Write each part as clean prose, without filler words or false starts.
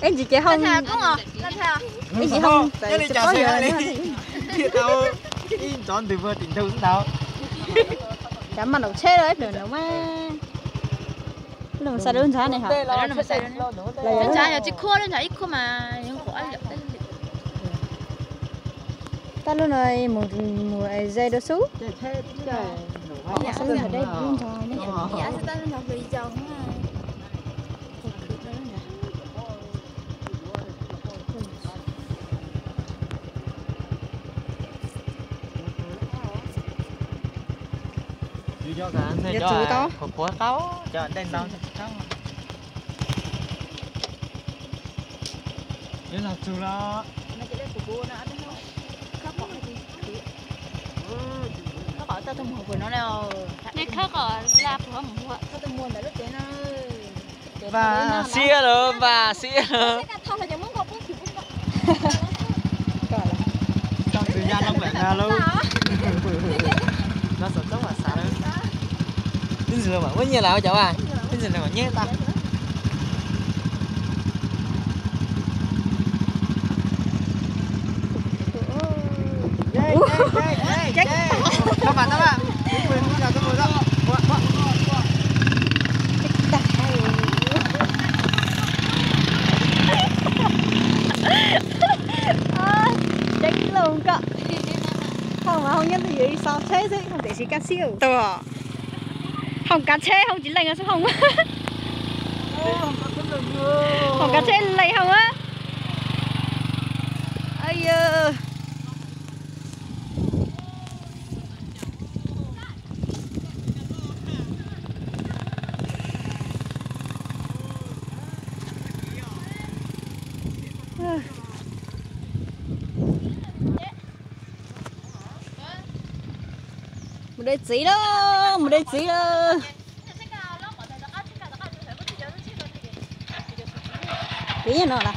Em chị không. Lên theo không? Lên theo. Em chị không. Cái này chọn xe đi. Thì tao chọn từ vừa tỉnh thư tao. Cảm mà đầu xe rồi được nữa mà. Nó sao đơn giản này hả? Đó là mà sai đó. Đơn giản là chỉ khô đơn giản ít khô mà những khổ ăn được. Ta luôn rồi một dây đôi sú. Dạ Sao luôn ở đây đơn giản đấy. Dạ sẽ ta lên học vì chồng á. Cho cả anh Dạ chú to. Của tao cho anh đen tao tao. Nếu là chú đó. Nó chỉ lấy của bố nó ăn nó. Khóc bỏ cái gì? Nó bỏ tao thùng hộp của nó nào. Nè khóc ở là của một hộ. Tao tôi mua để lúc đấy nó. Và xia rồi và xia rồi. Thôi là giờ muốn gặp bố thì bố. Trong thời gian long lẻ ra luôn. Nó sống rất là xa đấy. Tin gì mà bao nhiêu là cháu à? Tin gì mà nhé ta. Các bạn đó. Chết luôn cậu. Không mà không nhân thì gì sao thế chứ không thể chỉ cá siêu. Tờ. Không cá chế không chỉ lành sao không á. Không cá chế lành không á. Ây ơ. Một đây gì đó, một đây gì đó. Tí nữa là.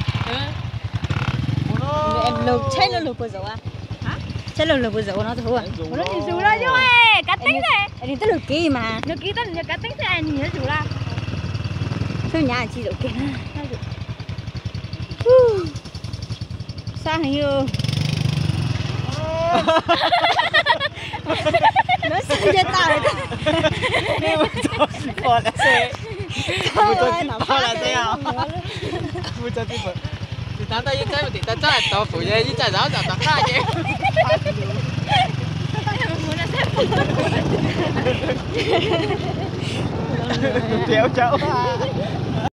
Em lục chết nó lục vừa dầu à? Hả? Chết lục vừa dầu nó thôi à? Nó nhìn dù ra chứ ơi, cá tính này. Anh đi tới lục kỹ mà. Nó kỹ tên cá tính thế này nhìn nó dù ra. Thôi nhà chị lục kỹ nữa. Sang hình như nó sao cho tao đấy. Còn là xe. Thôi nó Thôi là xe à? Mua cho tiếp vật. Thì tao tay cái thì tao chắc là tao phụ dây với trái giáo chả tao khai chứ. Kéo cháu.